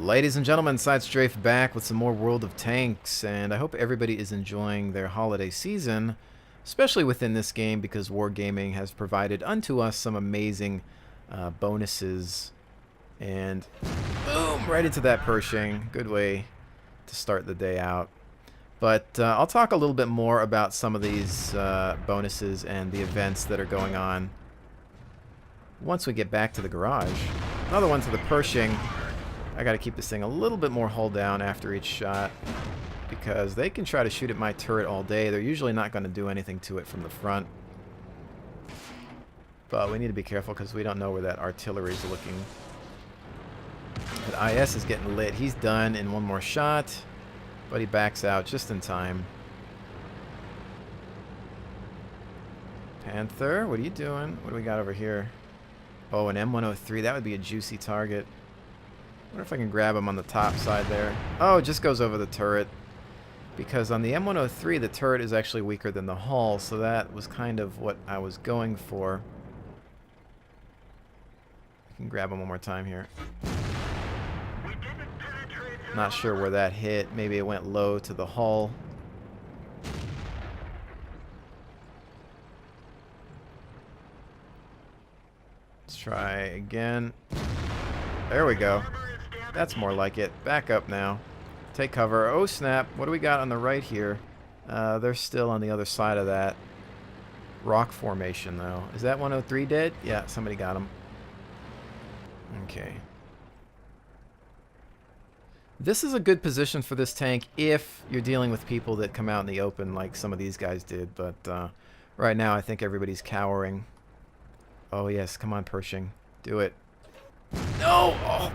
Ladies and gentlemen, Side Strafe back with some more World of Tanks, and I hope everybody is enjoying their holiday season, especially within this game, because Wargaming has provided unto us some amazing bonuses. And boom, right into that Pershing. Good way to start the day out. But I'll talk a little bit more about some of these bonuses and the events that are going on once we get back to the garage. Another one to the Pershing. I got to keep this thing a little bit more hull down after each shot, because they can try to shoot at my turret all day. They're usually not going to do anything to it from the front. But we need to be careful because we don't know where that artillery is looking. But IS is getting lit. He's done in one more shot, but he backs out just in time. Panther, what are you doing? What do we got over here? Oh, an M103. That would be a juicy target. I wonder if I can grab him on the top side there. Oh, it just goes over the turret. Because on the M103, the turret is actually weaker than the hull, so that was kind of what I was going for. I can grab him one more time here. Not sure where that hit. Maybe it went low to the hull. Let's try again. There we go. That's more like it. Back up now. Take cover. Oh, snap. What do we got on the right here? They're still on the other side of that rock formation, though. Is that 103 dead? Yeah, somebody got him. Okay. This is a good position for this tank if you're dealing with people that come out in the open like some of these guys did. But right now, I think everybody's cowering. Oh, yes. Come on, Pershing. Do it. No! Oh,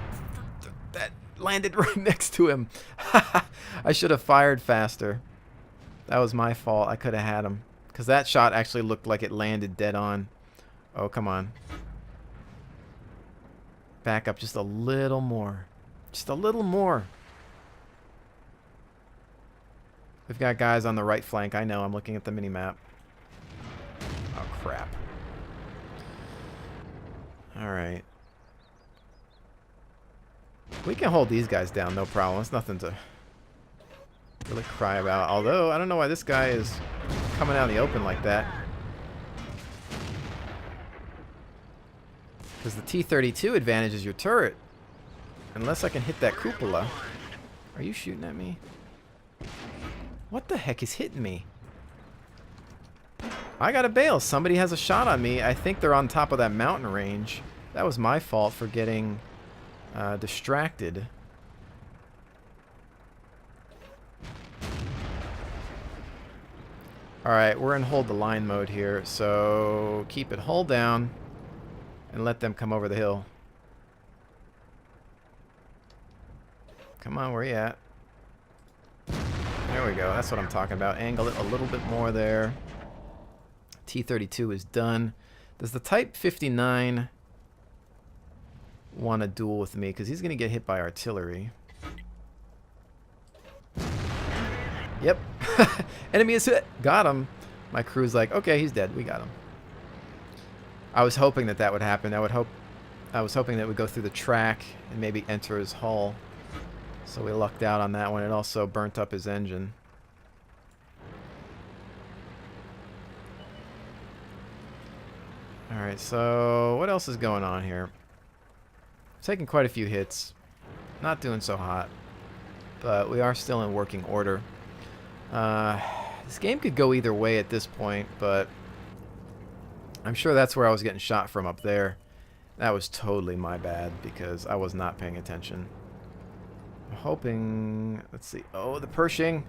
that landed right next to him. I should have fired faster. That was my fault. I could have had him. Because that shot actually looked like it landed dead on. Oh, come on. Back up just a little more. Just a little more. We've got guys on the right flank. I know. I'm looking at the mini-map. Oh, crap. Alright. We can hold these guys down, no problem. It's nothing to really cry about. Although, I don't know why this guy is coming out in the open like that. Because the T-32 advantages your turret. Unless I can hit that cupola. Are you shooting at me? What the heck is hitting me? I gotta bail. Somebody has a shot on me. I think they're on top of that mountain range. That was my fault for getting distracted. Alright, we're in hold the line mode here, so keep it hull down and let them come over the hill. Come on, where you at? There we go, that's what I'm talking about. Angle it a little bit more there. T-32 is done. Does the Type 59 want to duel with me? Because he's going to get hit by artillery. Yep. Enemy is hit. Got him. My crew's like, okay, he's dead. We got him. I was hoping that that would happen. I was hoping that it would go through the track and maybe enter his hull. So we lucked out on that one. It also burnt up his engine. Alright, so what else is going on here? Taking quite a few hits. Not doing so hot. But we are still in working order. This game could go either way at this point, but I'm sure that's where I was getting shot from up there. That was totally my bad because I was not paying attention. I'm hoping... Let's see. Oh, the Pershing.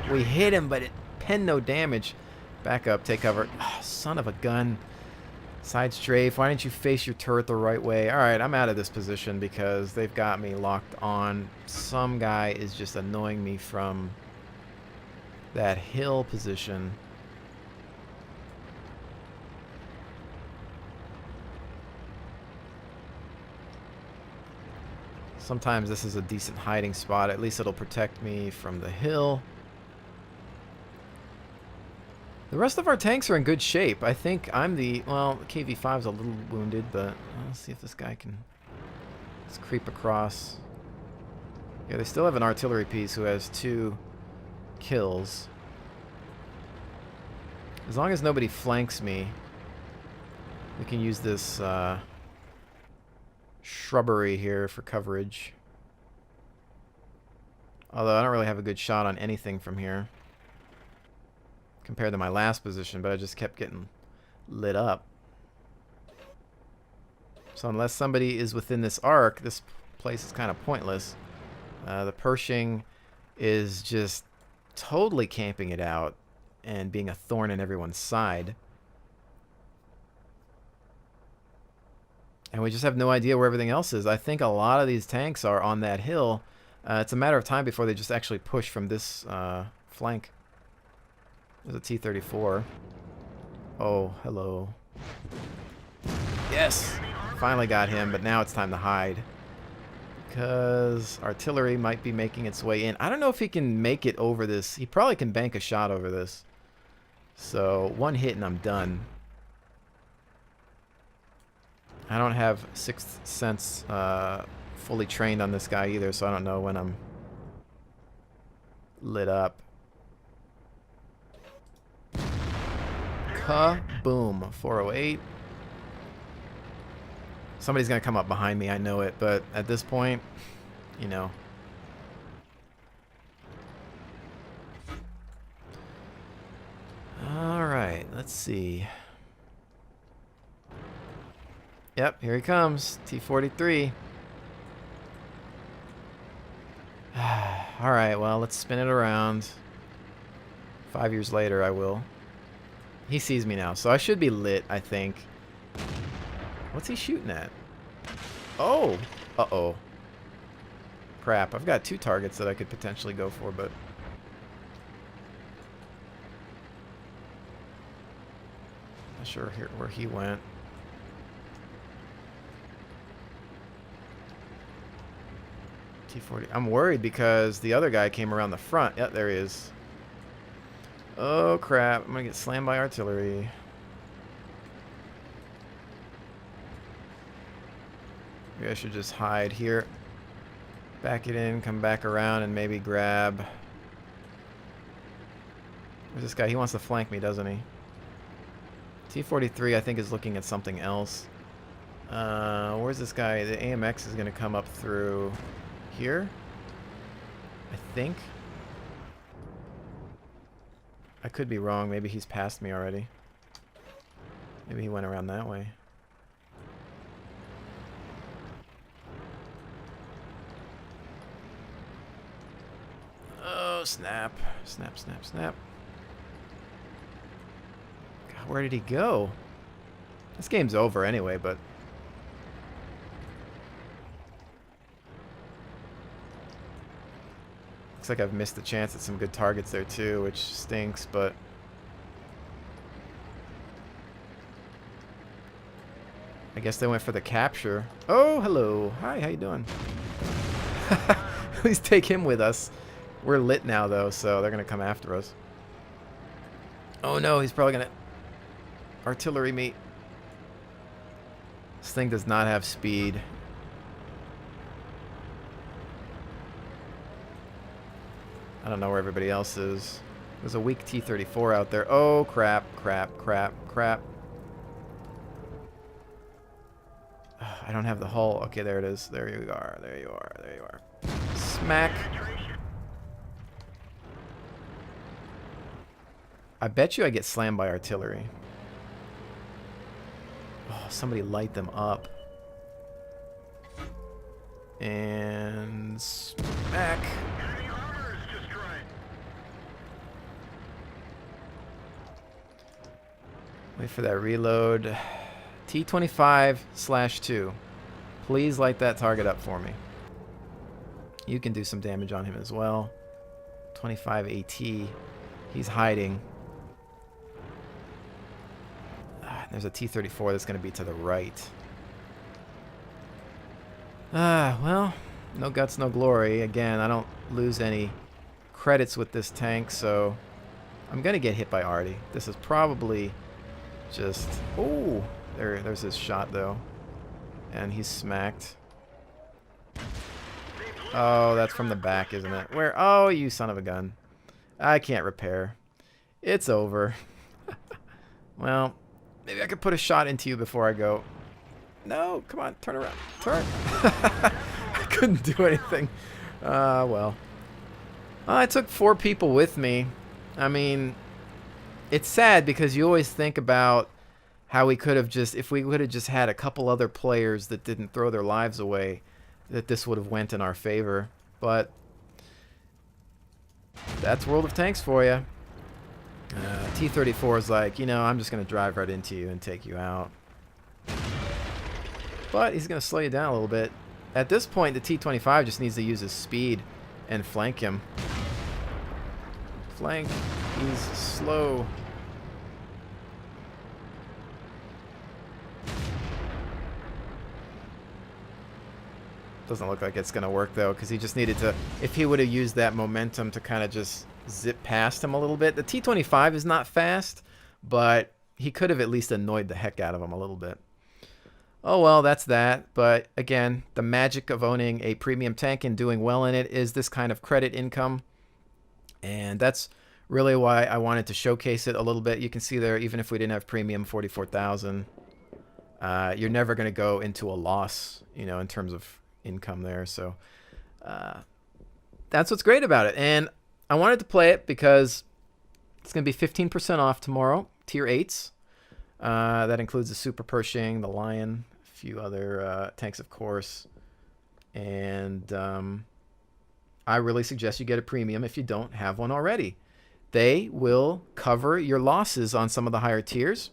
We hit him, but it penned no damage. Back up, take cover. Oh, son of a gun. Side strafe. Why didn't you face your turret the right way? Alright, I'm out of this position because they've got me locked on. Some guy is just annoying me from that hill position. Sometimes this is a decent hiding spot. At least it'll protect me from the hill. The rest of our tanks are in good shape. I think I'm the... Well, the KV-5's a little wounded, but let's see if this guy can Let's creep across. Yeah, they still have an artillery piece who has 2 kills. As long as nobody flanks me, we can use this shrubbery here for coverage. Although I don't really have a good shot on anything from here compared to my last position, but I just kept getting lit up. So unless somebody is within this arc, this place is kind of pointless. The Pershing is just totally camping it out and being a thorn in everyone's side. And we just have no idea where everything else is. I think a lot of these tanks are on that hill. It's a matter of time before they just actually push from this flank. There's a T-34. Oh, hello. Yes! Finally got him, but now it's time to hide. Because artillery might be making its way in. I don't know if he can make it over this. He probably can bank a shot over this. So, 1 hit and I'm done. I don't have Sixth Sense fully trained on this guy either, so I don't know when I'm lit up. Kaboom. 408. Somebody's going to come up behind me, I know it, but at this point, you know. Alright, let's see. Yep, here he comes. T-43. Alright, well, let's spin it around. 5 years later, I will. He sees me now, so I should be lit, I think. What's he shooting at? Oh! Uh-oh. Crap, I've got 2 targets that I could potentially go for, but... not sure where he went. T-40. I'm worried because the other guy came around the front. Yep, there he is. Oh, crap. I'm going to get slammed by artillery. Maybe I should just hide here. Back it in, come back around, and maybe grab... where's this guy? He wants to flank me, doesn't he? T-43, I think, is looking at something else. Where's this guy? The AMX is going to come up through here, I think. I could be wrong. Maybe he's passed me already. Maybe he went around that way. Oh, snap. Snap, snap, snap. God, where did he go? This game's over anyway, but... looks like I've missed a chance at some good targets there too, which stinks, but... I guess they went for the capture. Oh, hello. Hi, how you doing? At least take him with us. We're lit now, though, so they're going to come after us. Oh, no, he's probably going to artillery me. This thing does not have speed. I don't know where everybody else is. There's a weak T-34 out there. Oh, crap, crap, crap, crap. I don't have the hull. Okay, there it is. There you are. There you are. There you are. Smack. I bet you I get slammed by artillery. Oh, somebody light them up. And smack. Wait for that reload. T-25/2. Please light that target up for me. You can do some damage on him as well. 25 AT. He's hiding. There's a T-34 that's going to be to the right. Well, no guts, no glory. Again, I don't lose any credits with this tank, so I'm going to get hit by Artie. This is probably just... oh, there's his shot, though. And he's smacked. Oh, that's from the back, isn't it? Where? Oh, you son of a gun. I can't repair. It's over. Well, maybe I could put a shot into you before I go. No, come on, turn around. Turn. I couldn't do anything. Well. I took 4 people with me. I mean, it's sad because you always think about how we could have just, if we would have just had a couple other players that didn't throw their lives away, that this would have went in our favor. But that's World of Tanks for you. T-34 is like, you know, I'm just going to drive right into you and take you out. But he's going to slow you down a little bit. At this point, the T-25 just needs to use his speed and flank him. Flank. He's slow. Doesn't look like it's going to work, though, because he just needed to... If he would have used that momentum to kind of just zip past him a little bit. The T-25 is not fast, but he could have at least annoyed the heck out of him a little bit. Oh, well, that's that. But, again, the magic of owning a premium tank and doing well in it is this kind of credit income. And that's really why I wanted to showcase it a little bit. You can see there, even if we didn't have premium 44,000, you're never going to go into a loss, you know, in terms of income there. So that's what's great about it. And I wanted to play it because it's going to be 15% off tomorrow, tier 8s. That includes the Super Pershing, the Lion, a few other tanks, of course. And I really suggest you get a premium if you don't have one already. They will cover your losses on some of the higher tiers.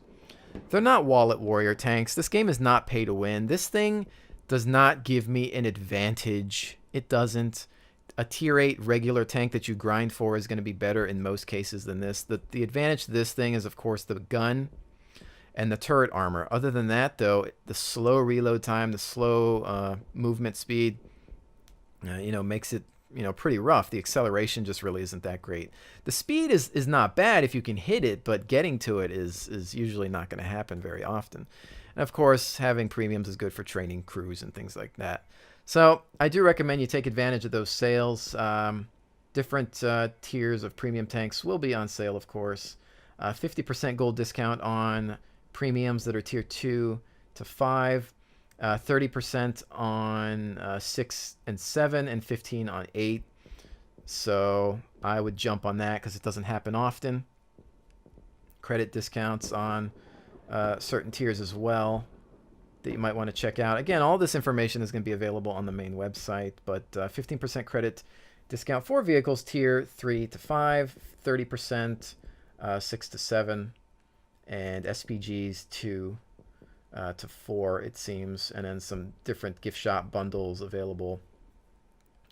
They're not wallet warrior tanks. This game is not pay to win. This thing does not give me an advantage. It doesn't. A tier 8 regular tank that you grind for is going to be better in most cases than this. The advantage to this thing is, of course, the gun and the turret armor. Other than that, though, the slow reload time, the slow movement speed, you know, makes it, you know, pretty rough. The acceleration just really isn't that great. The speed is not bad if you can hit it, but getting to it is usually not going to happen very often. And of course, having premiums is good for training crews and things like that. So I do recommend you take advantage of those sales. Different tiers of premium tanks will be on sale, of course. 50% gold discount on premiums that are tier 2 to 5. 30% on 6 and 7, and 15 on 8. So I would jump on that because it doesn't happen often. Credit discounts on certain tiers as well that you might want to check out. Again, all this information is going to be available on the main website, but 15% credit discount for vehicles tier 3 to 5, 30% 6 to 7, and SPGs 2 to 4, it seems, and then some different gift shop bundles available.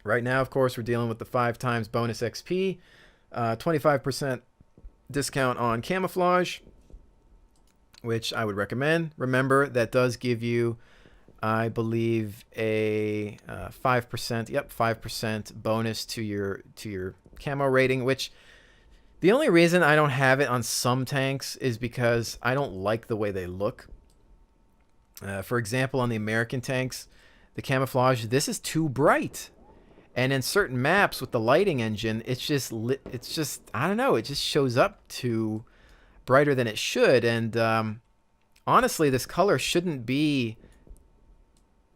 Right now, of course, we're dealing with the 5 times bonus XP, 25% discount on camouflage, which I would recommend. Remember, that does give you, I believe, a 5%, 5% bonus to your camo rating, which the only reason I don't have it on some tanks is because I don't like the way they look. For example, on the American tanks, the camouflage, this is too bright. And in certain maps with the lighting engine, it's just I don't know, it just shows up too brighter than it should. And honestly, this color shouldn't be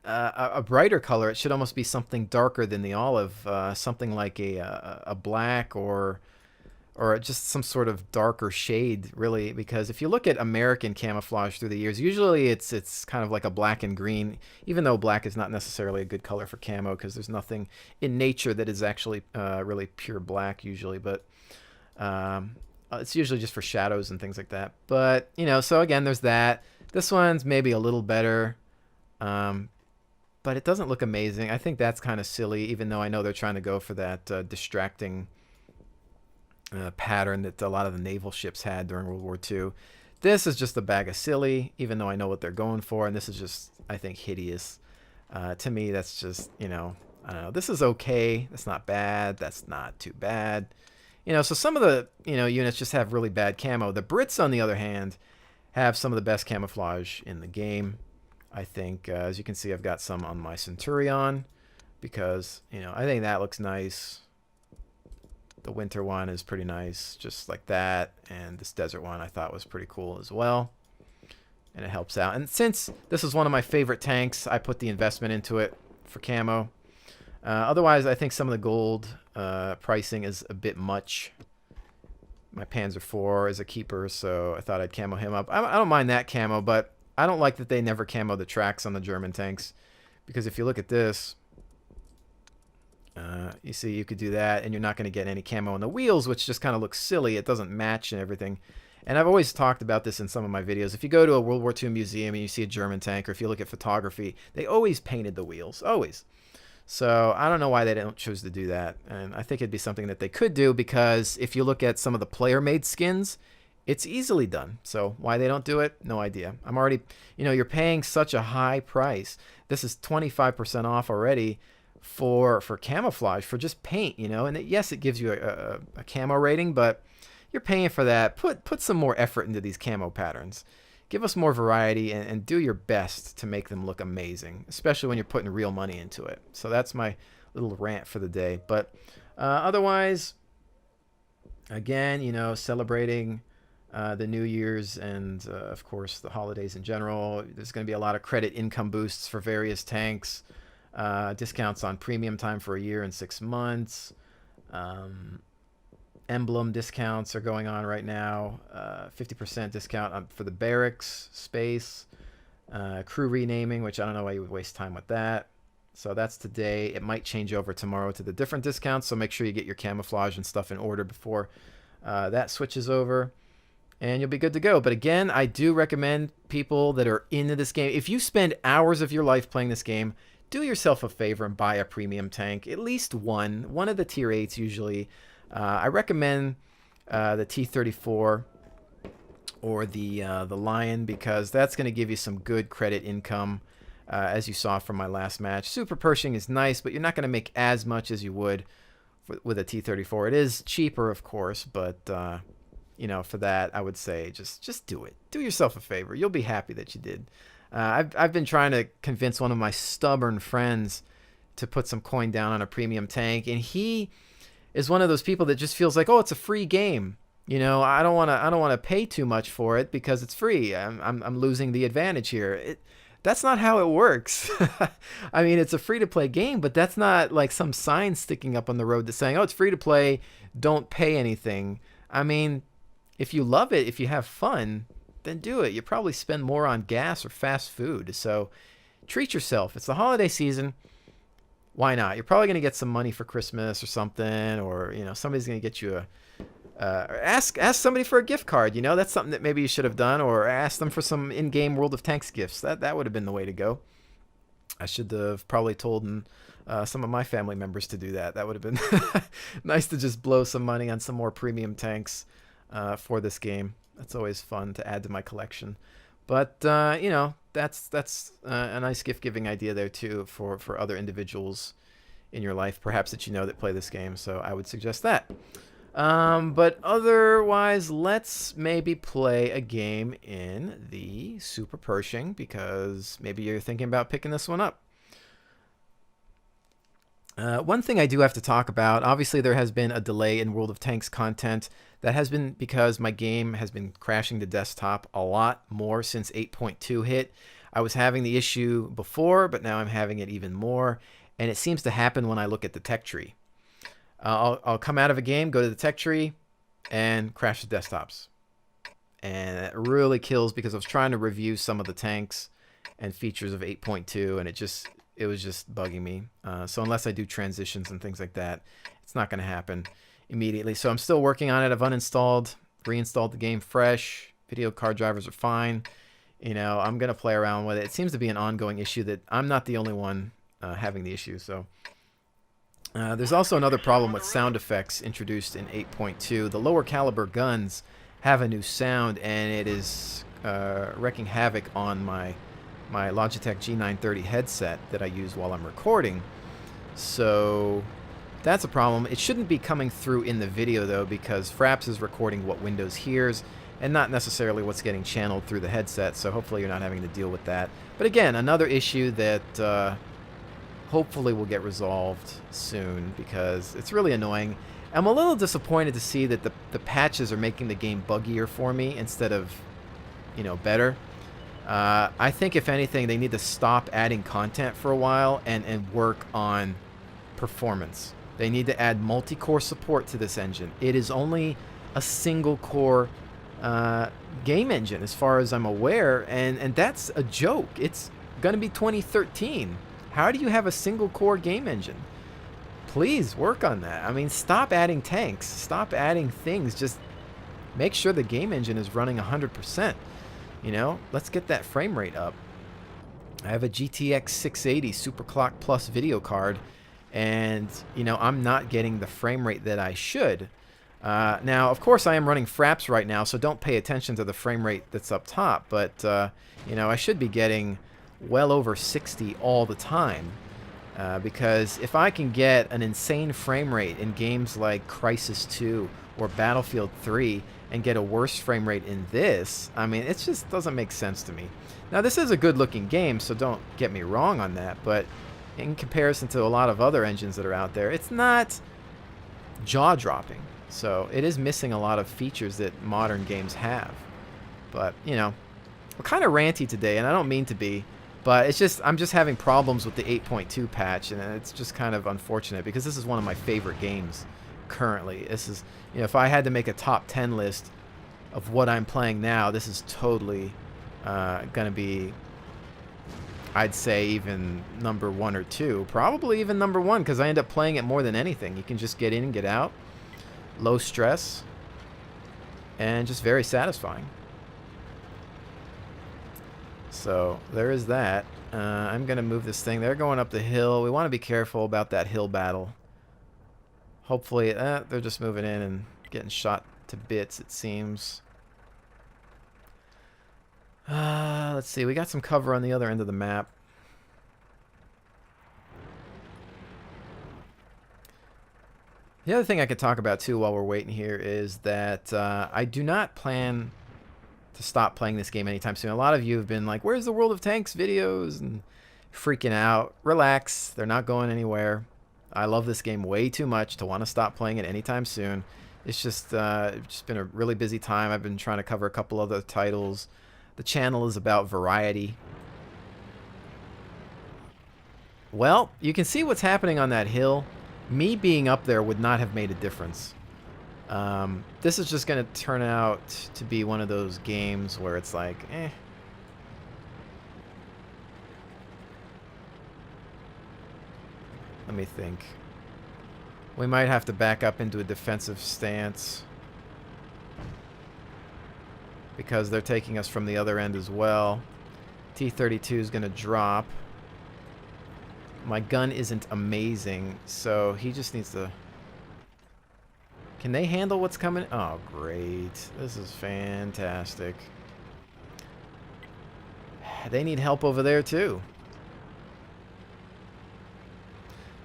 a brighter color. It should almost be something darker than the olive, something like a black or just some sort of darker shade, really, because if you look at American camouflage through the years, usually it's kind of like a black and green, even though black is not necessarily a good color for camo because there's nothing in nature that is actually really pure black usually, but it's usually just for shadows and things like that. But, you know, so again, there's that. This one's maybe a little better, but it doesn't look amazing. I think that's kind of silly, even though I know they're trying to go for that distracting pattern that a lot of the naval ships had during World War II. This is just a bag of silly, even though I know what they're going for, and this is just, I think, hideous. To me, that's just, you know, I don't know. This is okay. That's not bad. That's not too bad. You know, so some of the, you know, units just have really bad camo. The Brits, on the other hand, have some of the best camouflage in the game, I think. As you can see, I've got some on my Centurion. because, you know, I think that looks nice. The winter one is pretty nice, just like that. And this desert one I thought was pretty cool as well. And it helps out. And since this is one of my favorite tanks, I put the investment into it for camo. Otherwise, I think some of the gold pricing is a bit much. My Panzer IV is a keeper, so I thought I'd camo him up. I don't mind that camo, but I don't like that they never camo the tracks on the German tanks. Because if you look at this, you see you could do that, and you're not going to get any camo on the wheels, which just kind of looks silly. It doesn't match and everything. And I've always talked about this in some of my videos. If you go to a World War II museum and you see a German tank, or if you look at photography, they always painted the wheels, always. So I don't know why they don't choose to do that. And I think it'd be something that they could do, because if you look at some of the player-made skins, it's easily done. So why they don't do it, no idea. I'm already, you know, you're paying such a high price. This is 25% off already for camouflage, for just paint, you know. And yes, it gives you a camo rating, but you're paying for that. Put some more effort into these camo patterns. Give us more variety, and do your best to make them look amazing, especially when you're putting real money into it. So that's my little rant for the day. But otherwise, again, you know, celebrating the New Year's and, of course, the holidays in general. There's going to be a lot of credit income boosts for various tanks, discounts on premium time for a year and 6 months. Emblem discounts are going on right now. 50% discount for the barracks space. Crew renaming, which I don't know why you would waste time with that. So that's today. It might change over tomorrow to the different discounts, so make sure you get your camouflage and stuff in order before that switches over, and you'll be good to go. But again, I do recommend people that are into this game, if you spend hours of your life playing this game, do yourself a favor and buy a premium tank. At least one of the tier 8s usually. I recommend the T-34 or the Lion, because that's going to give you some good credit income, as you saw from my last match. Super Pershing is nice, but you're not going to make as much as you would with a T-34. It is cheaper, of course, but you know, for that, I would say just do it. Do yourself a favor. You'll be happy that you did. I've been trying to convince one of my stubborn friends to put some coin down on a premium tank, and he is one of those people that just feels like, oh, it's a free game. You know, I don't want to pay too much for it because it's free. I'm losing the advantage here. That's not how it works. I mean, it's a free-to-play game, but that's not like some sign sticking up on the road that's saying, oh, it's free to play, don't pay anything. I mean, if you love it, if you have fun, then do it. You probably spend more on gas or fast food. So treat yourself. It's the holiday season. Why not? You're probably going to get some money for Christmas or something, or, you know, somebody's going to get you ask somebody for a gift card. You know, that's something that maybe you should have done, or ask them for some in-game World of Tanks gifts. That would have been the way to go. I should have probably told some of my family members to do that. That would have been nice to just blow some money on some more premium tanks for this game. That's always fun to add to my collection. But, you know, that's a nice gift-giving idea there, too, for other individuals in your life, perhaps that you know that play this game. So I would suggest that. But otherwise, let's maybe play a game in the Super Pershing, because maybe you're thinking about picking this one up. One thing I do have to talk about, obviously there has been a delay in World of Tanks content. That has been because my game has been crashing the desktop a lot more since 8.2 hit. I was having the issue before, but now I'm having it even more. And it seems to happen when I look at the tech tree. I'll come out of a game, go to the tech tree, and crash the desktops. And it really kills, because I was trying to review some of the tanks and features of 8.2, and it was just bugging me. So unless I do transitions and things like that, it's not going to happen immediately. So I'm still working on it. I've uninstalled, reinstalled the game fresh. Video card drivers are fine. You know, I'm going to play around with it. It seems to be an ongoing issue that I'm not the only one having the issue. So there's also another problem with sound effects introduced in 8.2. The lower caliber guns have a new sound, and it is wreaking havoc on my Logitech G930 headset that I use while I'm recording. So that's a problem. It shouldn't be coming through in the video, though, because Fraps is recording what Windows hears and not necessarily what's getting channeled through the headset, so hopefully you're not having to deal with that. But again, another issue that hopefully will get resolved soon because it's really annoying. I'm a little disappointed to see that the patches are making the game buggier for me instead of, you know, better. I think if anything, they need to stop adding content for a while and work on performance. They need to add multi-core support to this engine. It is only a single core game engine as far as I'm aware, and that's a joke. It's gonna be 2013. How do you have a single core game engine? Please work on that. I mean, stop adding tanks, stop adding things, just make sure the game engine is running 100%. You know, let's get that frame rate up. I have a GTX 680 Superclock Plus video card, and you know, I'm not getting the frame rate that I should. Now, of course, I am running fraps right now, so don't pay attention to the frame rate that's up top, but you know, I should be getting well over 60 all the time, because if I can get an insane frame rate in games like Crisis 2 or Battlefield 3 and get a worse frame rate in this, I mean, it just doesn't make sense to me. Now, this is a good-looking game, so don't get me wrong on that, but in comparison to a lot of other engines that are out there, it's not jaw-dropping. So it is missing a lot of features that modern games have. But, you know, we're kind of ranty today, and I don't mean to be, but it's just, I'm just having problems with the 8.2 patch, and it's just kind of unfortunate because this is one of my favorite games currently. This is, you know, if I had to make a top 10 list of what I'm playing now, this is totally gonna be, I'd say, even number 1 or 2, probably even number 1, because I end up playing it more than anything. You can just get in and get out, low stress, and just very satisfying. So there is that. I'm gonna move this thing. They're going up the hill. We want to be careful about that hill battle. Hopefully, they're just moving in and getting shot to bits, it seems. Let's see. We got some cover on the other end of the map. The other thing I could talk about, too, while we're waiting here is that I do not plan to stop playing this game anytime soon. A lot of you have been like, where's the World of Tanks videos? And freaking out. Relax. They're not going anywhere. I love this game way too much to want to stop playing it anytime soon. It's just been a really busy time. I've been trying to cover a couple other titles. The channel is about variety. Well, you can see what's happening on that hill. Me being up there would not have made a difference. This is just going to turn out to be one of those games where it's like, eh. Let me think. We might have to back up into a defensive stance because they're taking us from the other end as well. T-32 is going to drop. My gun isn't amazing, so he just needs to... Can they handle what's coming? Oh, great. This is fantastic. They need help over there, too.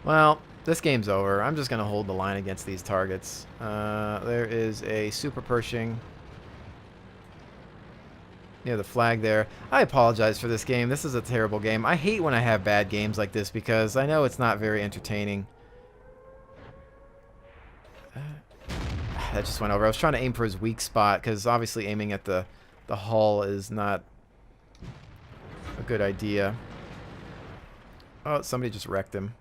Well, this game's over. I'm just going to hold the line against these targets. There is a Super Pershing near the flag there. I apologize for this game. This is a terrible game. I hate when I have bad games like this because I know it's not very entertaining. That just went over. I was trying to aim for his weak spot because obviously aiming at the hull is not a good idea. Oh, somebody just wrecked him.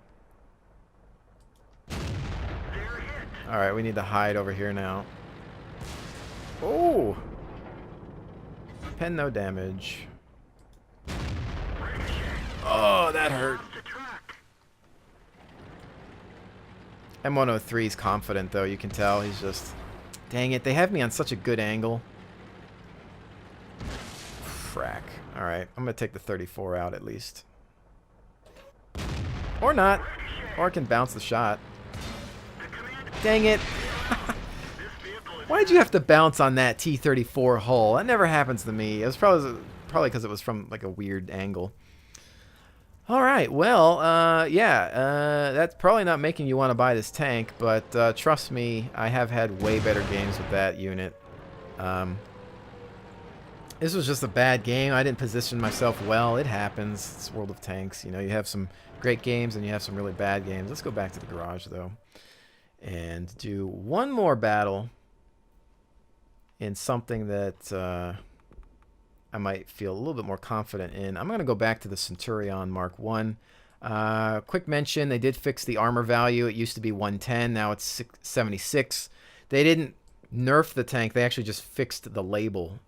Alright, we need to hide over here now. Oh! Pen no damage. Oh, that hurt. M103 is confident, though. You can tell. He's just... Dang it. They have me on such a good angle. Frack. Alright. I'm going to take the 34 out, at least. Or not. Or I can bounce the shot. Dang it. Why'd you have to bounce on that T-34 hull? That never happens to me. It was probably because it was from, like, a weird angle. Alright, well, yeah, that's probably not making you want to buy this tank, but trust me, I have had way better games with that unit. This was just a bad game. I didn't position myself well. It happens. It's World of Tanks. You know, you have some great games and you have some really bad games. Let's go back to the garage, though, and do one more battle in something that I might feel a little bit more confident in. I'm going to go back to the Centurion Mark 1. Quick mention, they did fix the armor value. It used to be 110. Now it's 76. They didn't nerf the tank. They actually just fixed the label.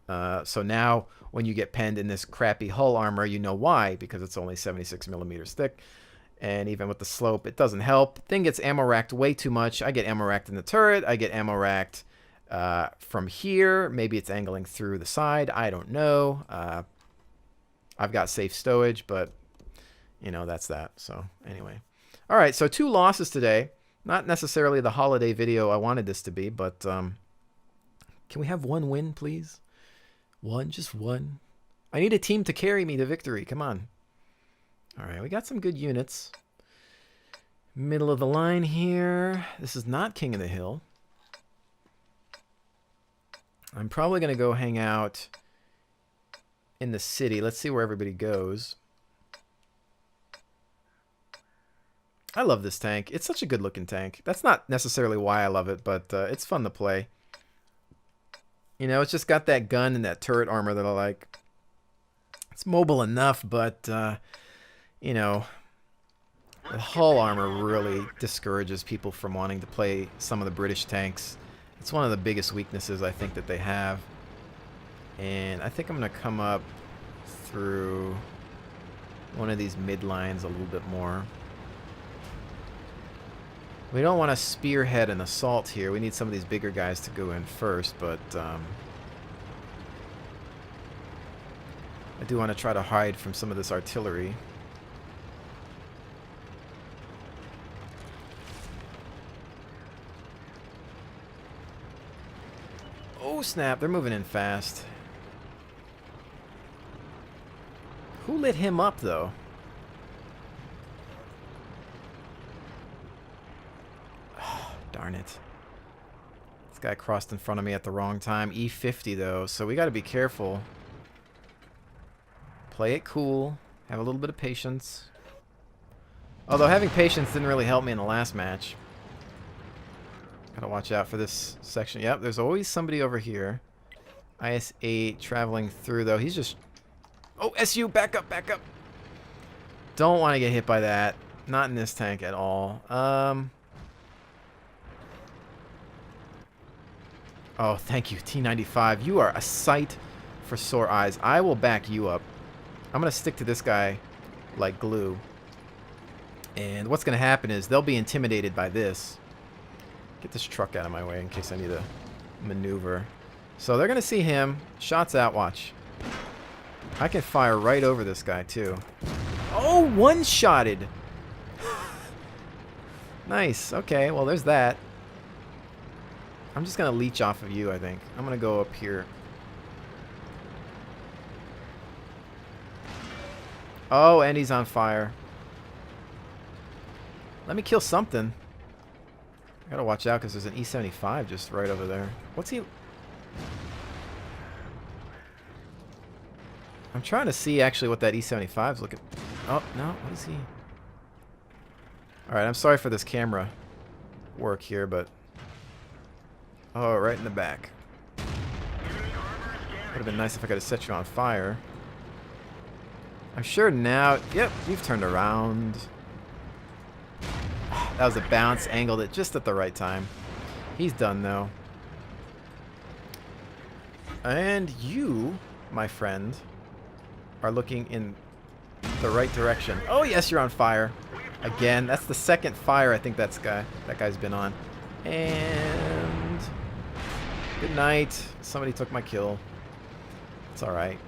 So now when you get penned in this crappy hull armor, you know why, because it's only 76 millimeters thick. And even with the slope, it doesn't help. Thing gets ammo racked way too much. I get ammo racked in the turret. I get ammo racked from here. Maybe it's angling through the side. I don't know. I've got safe stowage, but you know, that's that. So anyway. All right, so 2 losses today. Not necessarily the holiday video I wanted this to be, but can we have 1 win, please? 1, just 1. I need a team to carry me to victory. Come on. All right, we got some good units. Middle of the line here. This is not King of the Hill. I'm probably going to go hang out in the city. Let's see where everybody goes. I love this tank. It's such a good looking tank. That's not necessarily why I love it, but it's fun to play. You know, it's just got that gun and that turret armor that I like. It's mobile enough, but, you know, the hull armor really discourages people from wanting to play some of the British tanks. It's one of the biggest weaknesses I think that they have. And I think I'm going to come up through one of these mid lines a little bit more. We don't want to spearhead an assault here. We need some of these bigger guys to go in first, but I do want to try to hide from some of this artillery. Oh, snap. They're moving in fast. Who lit him up, though? Darn it. This guy crossed in front of me at the wrong time. E50, though, so we got to be careful. Play it cool. Have a little bit of patience. Although having patience didn't really help me in the last match. Gotta watch out for this section. Yep, there's always somebody over here. IS-8 traveling through, though. He's just... Oh, SU, back up, back up. Don't want to get hit by that. Not in this tank at all. Oh, thank you, T95. You are a sight for sore eyes. I will back you up. I'm going to stick to this guy like glue. And what's going to happen is they'll be intimidated by this. Get this truck out of my way in case I need to maneuver. So they're going to see him. Shots out, watch. I can fire right over this guy, too. Oh, one-shotted. Nice. Okay, well, there's that. I'm just going to leech off of you, I think. I'm going to go up here. Oh, and he's on fire. Let me kill something. I got to watch out because there's an E75 just right over there. What's he... I'm trying to see actually what that E75 is looking... Oh, no. What is he? Alright, I'm sorry for this camera work here, but... Oh, right in the back. Would have been nice if I could have set you on fire. I'm sure now... Yep, you've turned around. That was a bounce. Angled it just at the right time. He's done, though. And you, my friend, are looking in the right direction. Oh, yes, you're on fire. Again, that's the second fire I think that guy's been on. And... Good night. Somebody took my kill. It's alright.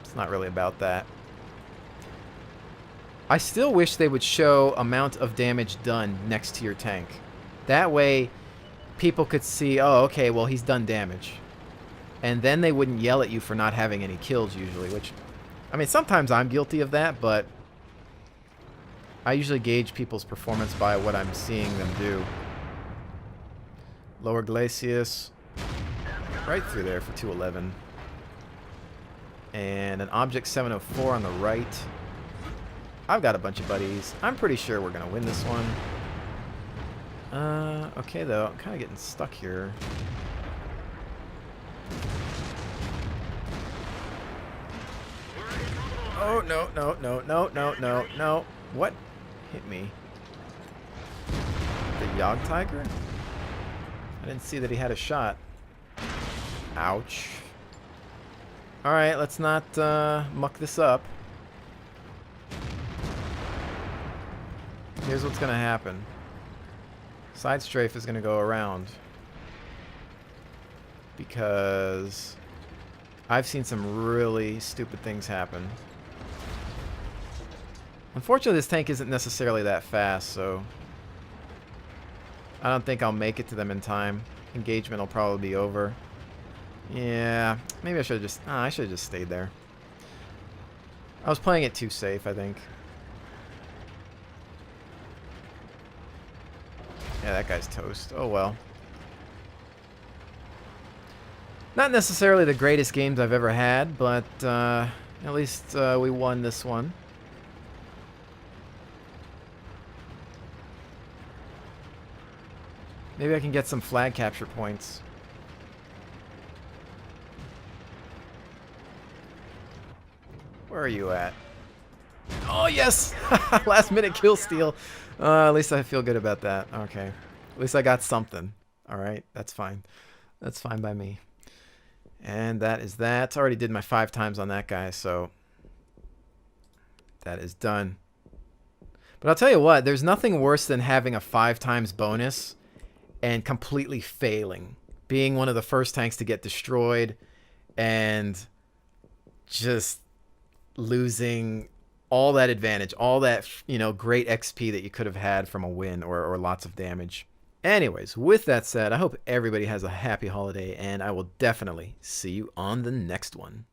It's not really about that. I still wish they would show amount of damage done next to your tank. That way, people could see, oh, okay, well, he's done damage. And then they wouldn't yell at you for not having any kills usually, which... I mean, sometimes I'm guilty of that, but... I usually gauge people's performance by what I'm seeing them do. Lower Glacius. Right through there for 211. And an object 704 on the right. I've got a bunch of buddies. I'm pretty sure we're going to win this one. Okay, though. I'm kind of getting stuck here. Oh, no, no, no, no, no, no, no. What hit me? The Yog Tiger? I didn't see that he had a shot. Ouch. Alright, let's not muck this up. Here's what's going to happen. Side strafe is going to go around. Because I've seen some really stupid things happen. Unfortunately, this tank isn't necessarily that fast, so I don't think I'll make it to them in time. Engagement will probably be over. Yeah, maybe I should have just... I should have just stayed there. I was playing it too safe, I think. Yeah, that guy's toast. Oh, well. Not necessarily the greatest games I've ever had, but at least we won this one. Maybe I can get some flag capture points. Where are you at? Oh, yes! Last minute kill steal. At least I feel good about that. Okay. At least I got something. Alright, that's fine. That's fine by me. And that is that. I already did my 5 times on that guy, so that is done. But I'll tell you what, there's nothing worse than having a 5 times bonus and completely failing. Being one of the first tanks to get destroyed and just losing all that advantage, all that, you know, great XP that you could have had from a win or lots of damage. Anyways, with that said, I hope everybody has a happy holiday, and I will definitely see you on the next one.